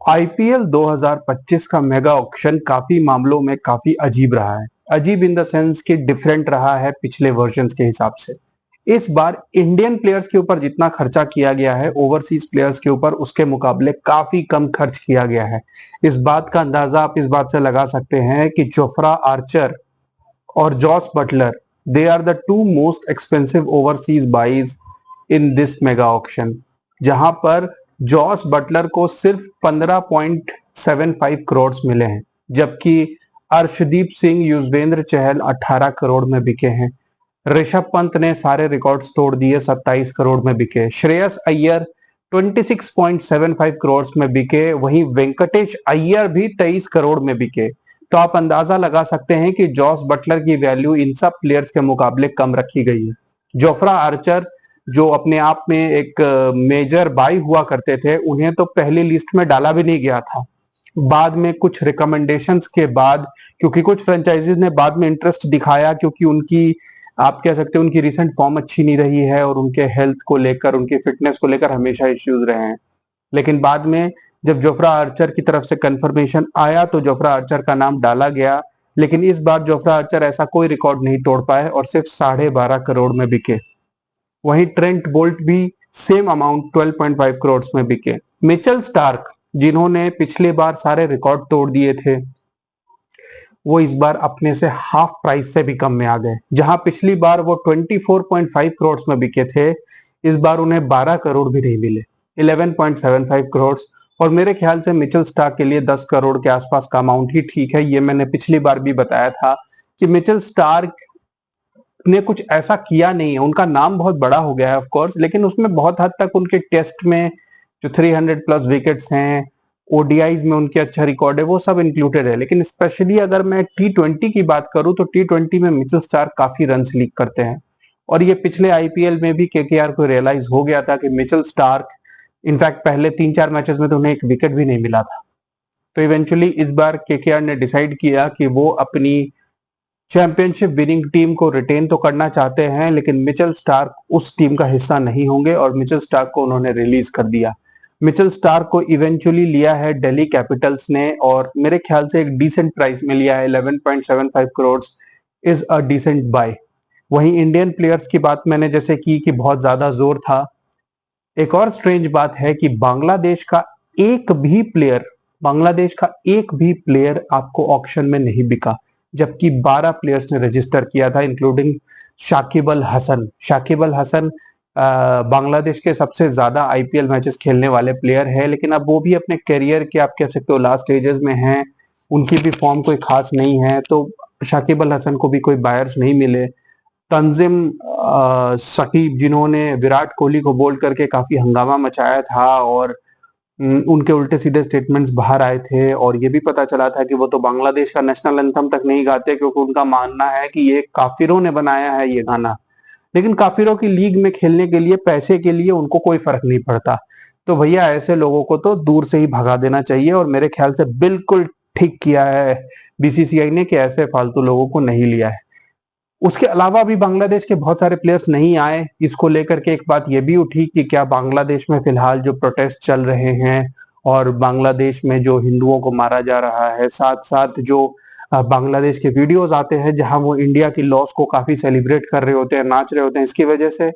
IPL 2025 का mega auction काफी मामलों में काफी अजीब रहा है। अजीब इन द सेंस कि डिफरेंट रहा है पिछले वर्जन्स के हिसाब से। इस बार इंडियन प्लेयर्स के ऊपर जितना खर्चा किया गया है ओवरसीज प्लेयर्स के ऊपर उसके मुकाबले काफी कम खर्च किया गया है। इस बात का अंदाजा आप इस बात से लगा सकते हैं कि जोफ्रा आर्चर और Jos Buttler, they are the two most expensive overseas buys in this mega auction, जहां पर जॉस बटलर को सिर्फ 15.75 करोड़ मिले हैं, जबकि अर्शदीप सिंह, युजवेंद्र चहल 18 करोड़ में बिके हैं। ऋषभ पंत ने सारे रिकॉर्ड्स तोड़ दिए, 27 करोड़ में बिके। श्रेयस अय्यर 26.75 करोड़ में बिके, वहीं वेंकटेश अय्यर भी 23 करोड़ में बिके। तो आप अंदाजा लगा सकते हैं कि जॉस बटलर की वैल्यू इन सब प्लेयर्स के मुकाबले कम रखी गई है। जोफ्रा आर्चर जो अपने आप में एक मेजर बाई हुआ करते थे, उन्हें तो पहली लिस्ट में डाला भी नहीं गया था। बाद में कुछ रिकमेंडेशंस के बाद, क्योंकि कुछ फ्रेंचाइजीज ने बाद में इंटरेस्ट दिखाया, क्योंकि उनकी आप कह सकते हैं उनकी रिसेंट फॉर्म अच्छी नहीं रही है और उनके हेल्थ को लेकर, उनकी फिटनेस को लेकर हमेशा इश्यूज रहे हैं। लेकिन बाद में जब जोफ्रा आर्चर की तरफ से कंफर्मेशन आया तो जोफ्रा आर्चर का नाम डाला गया। लेकिन इस बार जोफ्रा आर्चर ऐसा कोई रिकॉर्ड नहीं तोड़ पाए और सिर्फ 12.5 करोड़ में बिके। वहीं ट्रेंट बोल्ट भी सेम अमाउंट 12.5 करोड़ में बिके। मिचेल स्टार्क, जिन्होंने पिछले बार सारे रिकॉर्ड तोड़ दिए थे, वो इस बार अपने से हाफ प्राइस से भी कम में आ गए। जहां पिछली बार वो 24.5 करोड़ में बिके थे, इस बार उन्हें 12 करोड़ भी नहीं मिले, 11.75 करोड़। और मेरे ख्याल से मिचेल स्टार्क के लिए 10 करोड़ के आसपास का अमाउंट ही ठीक है। ये मैंने पिछली बार भी बताया था कि मिचेल स्टार्क ने कुछ ऐसा किया नहीं है। उनका नाम बहुत बड़ा हो गया है ऑफ कोर्स, लेकिन उसमें बहुत हद तक उनके टेस्ट में जो 300 प्लस विकेट्स हैं, ओडीआईज में उनके अच्छा रिकॉर्ड है, वो सब इंक्लूडेड है। लेकिन स्पेशली अगर मैं टी20 की बात करूं तो टी20 में मिचेल स्टार्क काफी रन लीक करते हैं। और ये पिछले आईपीएल में भी केकेआर को रियलाइज हो गया था कि मिचेल स्टार्क, इनफैक्ट पहले 3-4 मैचेस में तो उन्हें एक विकेट भी नहीं मिला था। तो इवेंचुअली इस बार केकेआर ने डिसाइड किया कि वो अपनी चैंपियनशिप विनिंग टीम को रिटेन तो करना चाहते हैं, लेकिन मिचेल स्टार्क उस टीम का हिस्सा नहीं होंगे और मिचेल स्टार्क को उन्होंने रिलीज कर दिया। मिचेल स्टार्क को इवेंचुअली लिया है दिल्ली कैपिटल्स ने और मेरे ख्याल से एक डिसेंट प्राइस में लिया है। 11.75 crore is a decent buy. वहीं इंडियन प्लेयर्स की बात मैंने जैसे की कि बहुत ज्यादा जोर था। एक और स्ट्रेंज बात है कि बांग्लादेश का एक भी प्लेयर आपको ऑक्शन में नहीं बिका, जबकि 12 प्लेयर्स ने रजिस्टर किया था, इंक्लूडिंग शाकिब अल हसन। शाकिब अल हसन बांग्लादेश के सबसे ज्यादा आईपीएल मैचेस खेलने वाले प्लेयर है, लेकिन अब वो भी अपने करियर के आप कह सकते हो लास्ट स्टेजेस में हैं। उनकी भी फॉर्म कोई खास नहीं है, तो शाकिब अल हसन को भी कोई बायर्स नहीं मिले। तंजिम सकीब, जिन्होंने विराट कोहली को बोल्ड करके काफी हंगामा मचाया था और उनके उल्टे सीधे स्टेटमेंट्स बाहर आए थे और ये भी पता चला था कि वो तो बांग्लादेश का नेशनल एंथम तक नहीं गाते, क्योंकि उनका मानना है कि ये काफिरों ने बनाया है ये गाना। लेकिन काफिरों की लीग में खेलने के लिए, पैसे के लिए उनको कोई फर्क नहीं पड़ता। तो भैया ऐसे लोगों को तो दूर से ही भगा देना चाहिए और मेरे ख्याल से बिल्कुल ठीक किया है बीसीसीआई ने कि ऐसे फालतू लोगों को नहीं लिया है। उसके अलावा भी बांग्लादेश के बहुत सारे प्लेयर्स नहीं आए। इसको लेकर के एक बात ये भी उठी कि क्या बांग्लादेश में फिलहाल जो प्रोटेस्ट चल रहे हैं और बांग्लादेश में जो हिंदुओं को मारा जा रहा है, साथ साथ जो बांग्लादेश के वीडियोस आते हैं जहां वो इंडिया की लॉस को काफी सेलिब्रेट कर रहे होते हैं, नाच रहे होते हैं, इसकी वजह से?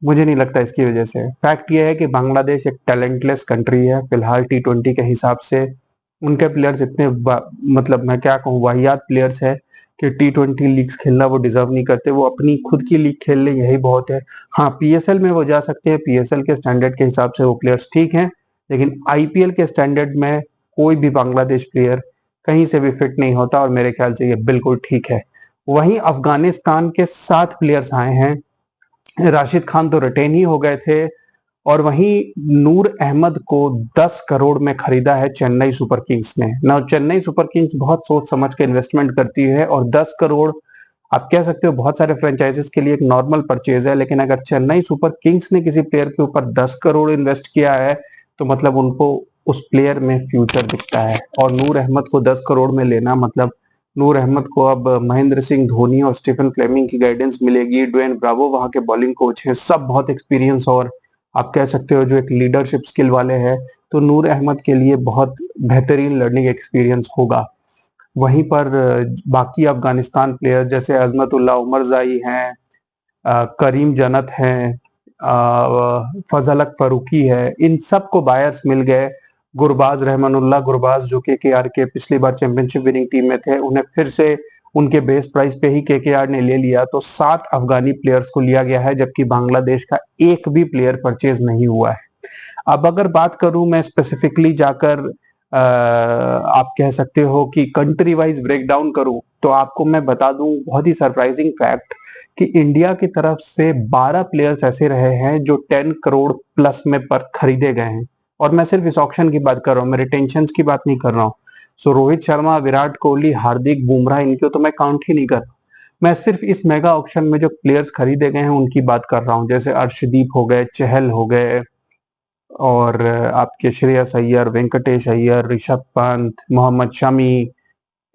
मुझे नहीं लगता इसकी वजह से। फैक्ट ये है कि बांग्लादेश एक टैलेंटलेस कंट्री है फिलहाल टी20 के हिसाब से। उनके प्लेयर्स इतने मतलब मैं क्या कहूँ, वाहियात प्लेयर्स है कि टी20 लीग्स खेलना वो डिजर्व नहीं करते। वो अपनी खुद की लीग खेल ले, यही बहुत है। हाँ, पीएसएल में वो जा सकते हैं, पीएसएल के स्टैंडर्ड के हिसाब से वो प्लेयर्स ठीक हैं, लेकिन आईपीएल के स्टैंडर्ड में कोई भी बांग्लादेश प्लेयर कहीं से भी फिट नहीं होता और मेरे ख्याल से ये बिल्कुल ठीक है। वहीं अफगानिस्तान के 7 प्लेयर्स आए हैं। राशिद खान तो रिटेन ही हो गए थे और वहीं नूर अहमद को 10 करोड़ में खरीदा है चेन्नई सुपर किंग्स ने। ना चेन्नई सुपर किंग्स बहुत सोच समझ के इन्वेस्टमेंट करती है और 10 करोड़ आप कह सकते हो बहुत सारे फ्रेंचाइजीज के लिए एक नॉर्मल परचेज है, लेकिन अगर चेन्नई सुपर किंग्स ने किसी प्लेयर के ऊपर 10 करोड़ इन्वेस्ट किया है तो मतलब उनको उस प्लेयर में फ्यूचर दिखता है। और नूर अहमद को 10 करोड़ में लेना मतलब नूर अहमद को अब महेंद्र सिंह धोनी और स्टीफन फ्लेमिंग की गाइडेंस मिलेगी। ड्वेन ब्रावो वहां के बॉलिंग कोच हैं, सब बहुत एक्सपीरियंस और आप कह सकते हो जो एक लीडरशिप स्किल वाले हैं, तो नूर अहमद के लिए बहुत बेहतरीन लर्निंग एक्सपीरियंस होगा। वहीं पर बाकी अफगानिस्तान प्लेयर जैसे अजमतुल्ला उमरजाई हैं, करीम जन्नत हैं, फजल फरूकी है, इन सबको बायर्स मिल गए। गुरबाज रहमानुल्लाह गुरबाज जो केकेआर के पिछली बार चैंपियनशिप विनिंग टीम में थे, उन्हें फिर से उनके बेस प्राइस पे ही केकेआर ने ले लिया। तो 7 अफगानी प्लेयर्स को लिया गया है, जबकि बांग्लादेश का एक भी प्लेयर परचेज नहीं हुआ है। अब अगर बात करूं मैं स्पेसिफिकली जाकर आप कह सकते हो कि कंट्री वाइज ब्रेकडाउन करूं, तो आपको मैं बता दूं बहुत ही सरप्राइजिंग फैक्ट कि इंडिया की तरफ से 12 प्लेयर्स ऐसे रहे हैं जो 10 करोड़ प्लस में पर खरीदे गए हैं। और मैं सिर्फ इस ऑक्शन की बात कर रहा हूँ, मैं रिटेंशन की बात नहीं कर रहा हूँ। सो रोहित शर्मा, विराट कोहली, हार्दिक, बुमराह, इनको तो मैं काउंट ही नहीं कर रहा। मैं सिर्फ इस मेगा ऑक्शन में जो प्लेयर्स खरीदे गए हैं उनकी बात कर रहा हूँ, जैसे अर्शदीप हो गए, चहल हो गए, और आपके श्रेयस अय्यर, वेंकटेश अय्यर, ऋषभ पंत, मोहम्मद शमी।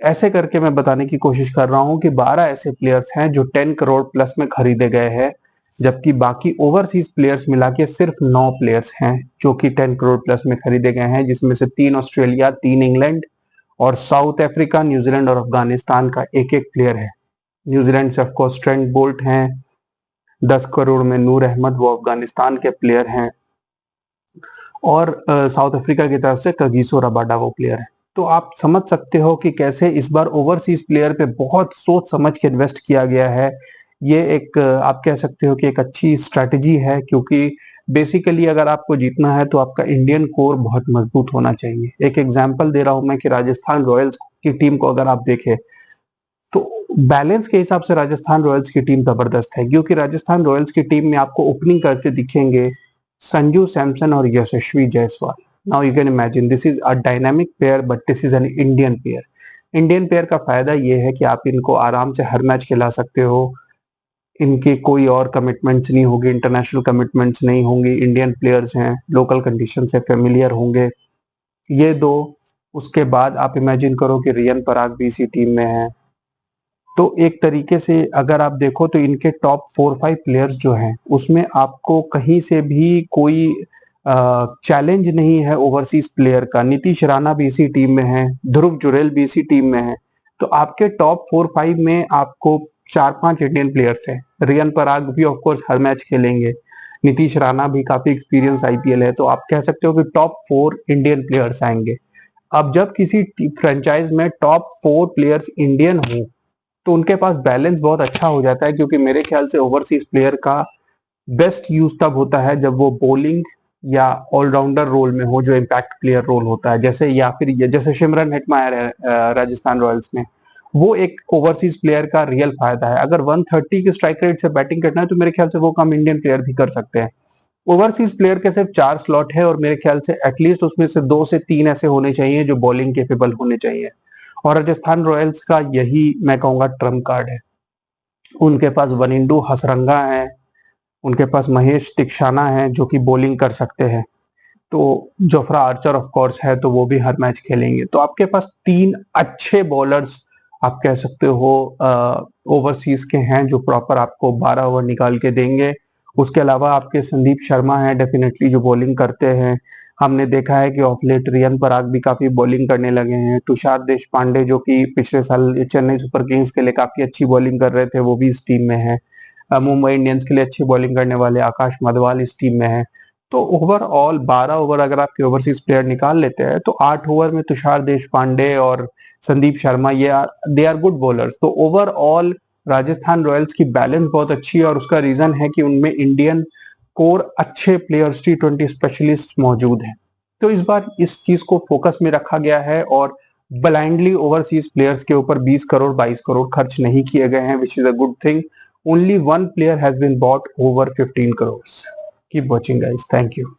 ऐसे करके मैं बताने की कोशिश कर रहा हूं कि 12 ऐसे प्लेयर्स हैं जो 10 करोड़ प्लस में खरीदे गए हैं, जबकि बाकी ओवरसीज प्लेयर्स मिला के सिर्फ 9 प्लेयर्स हैं जो कि 10 करोड़ प्लस में खरीदे गए हैं, जिसमें से 3 ऑस्ट्रेलिया, 3 इंग्लैंड और साउथ अफ्रीका, न्यूजीलैंड और अफगानिस्तान का एक एक प्लेयर है। न्यूजीलैंड से ऑफकोर्स ट्रेंट बोल्ट हैं, 10 करोड़ में नूर अहमद, वो अफगानिस्तान के प्लेयर हैं, और साउथ अफ्रीका की तरफ से कगिसो रबाडा वो प्लेयर है। तो आप समझ सकते हो कि कैसे इस बार ओवरसीज प्लेयर पे बहुत सोच समझ के इन्वेस्ट किया गया है। ये एक आप कह सकते हो कि एक अच्छी स्ट्रैटेजी है, क्योंकि बेसिकली अगर आपको जीतना है तो आपका इंडियन कोर बहुत मजबूत होना चाहिए। एक एग्जांपल दे रहा हूं मैं कि राजस्थान रॉयल्स की टीम को अगर आप देखें तो बैलेंस के हिसाब से राजस्थान रॉयल्स की टीम जबरदस्त है, क्योंकि राजस्थान रॉयल्स की टीम में आपको ओपनिंग करते दिखेंगे संजू सैमसन और Yashasvi Jaiswal. Now you can imagine this is a dynamic pair, but this is an Indian pair. Indian pair का फायदा ये है कि आप इनको आराम से हर मैच खिला सकते हो, इनके कोई और कमिटमेंट्स नहीं होगी, इंटरनेशनल कमिटमेंट्स नहीं होंगी, इंडियन प्लेयर्स हैं, लोकल कंडीशन से फेमिलियर होंगे ये दो। उसके बाद आप इमेजिन करो कि रियन पराग भी इसी टीम में है। तो एक तरीके से अगर आप देखो तो इनके टॉप 4-5 प्लेयर्स जो हैं उसमें आपको कहीं से भी कोई चैलेंज नहीं है ओवरसीज प्लेयर का। नीतीश राणा भी इसी टीम में है, ध्रुव जुरेल भी इसी टीम में है। तो आपके टॉप 4-5 में आपको 4-5 इंडियन प्लेयर्स हैं। रियन पराग भी ऑफ कोर्स हर मैच खेलेंगे, नीतीश राणा भी काफी एक्सपीरियंस आईपीएल है, तो आप कह सकते हो कि टॉप 4 इंडियन प्लेयर्स आएंगे। अब जब किसी फ्रेंचाइज में टॉप 4 प्लेयर्स इंडियन हो तो उनके पास बैलेंस बहुत अच्छा हो जाता है, क्योंकि मेरे ख्याल से ओवरसीज प्लेयर का बेस्ट यूज तब होता है जब वो बॉलिंग या ऑलराउंडर रोल में हो, जो इम्पैक्ट प्लेयर रोल होता है, जैसे या फिर जैसे सिमरन हेटमायर है राजस्थान रॉयल्स में। वो एक ओवरसीज प्लेयर का रियल फायदा है। अगर 130 के स्ट्राइक रेट से बैटिंग करना है तो मेरे ख्याल से वो काम इंडियन प्लेयर भी कर सकते हैं। ओवरसीज प्लेयर के सिर्फ 4 स्लॉट है, और मेरे ख्याल से एटलीस्ट उसमें से 2 से 3 ऐसे होने चाहिए जो बॉलिंग केपेबल होने चाहिए, और राजस्थान रॉयल्स का यही मैं कहूंगा ट्रम्प कार्ड है। उनके पास वनिंडू हसरंगा है, उनके पास महेश तिक्षाना है जो कि बॉलिंग कर सकते हैं, तो जोफ्रा आर्चर ऑफ कोर्स है, तो वो भी हर मैच खेलेंगे। तो आपके पास 3 अच्छे बॉलर्स आप कह सकते हो ओवरसीज के हैं जो प्रॉपर आपको 12 ओवर निकाल के देंगे। उसके अलावा आपके संदीप शर्मा है डेफिनेटली जो बॉलिंग करते हैं। हमने देखा है कि ऑफ लेट रियन पराग भी काफी बॉलिंग करने लगे हैं। तुषार देशपांडे जो कि पिछले साल चेन्नई सुपर किंग्स के लिए काफी अच्छी बॉलिंग कर रहे थे, वो भी इस टीम में है। मुंबई इंडियंस के लिए अच्छी बॉलिंग करने वाले आकाश मदवाल इस टीम में है। तो ओवरऑल 12 ओवर अगर आपके ओवरसीज प्लेयर निकाल लेते हैं तो 8 ओवर में तुषार देशपांडे और Sandeep Sharma they are good bowlers. तो ओवरऑल राजस्थान रॉयल्स की बैलेंस बहुत अच्छी है, और उसका रीजन है कि उनमें इंडियन कोर अच्छे प्लेयर्स T20 स्पेशलिस्ट मौजूद हैं। तो इस बार इस चीज को फोकस में रखा गया है, और ब्लाइंडली ओवरसीज प्लेयर्स के ऊपर 20 करोड़ 22 करोड़ खर्च नहीं किए गए हैं, which is a good thing. Only one player has been bought over 15 crores. Keep watching guys, thank you.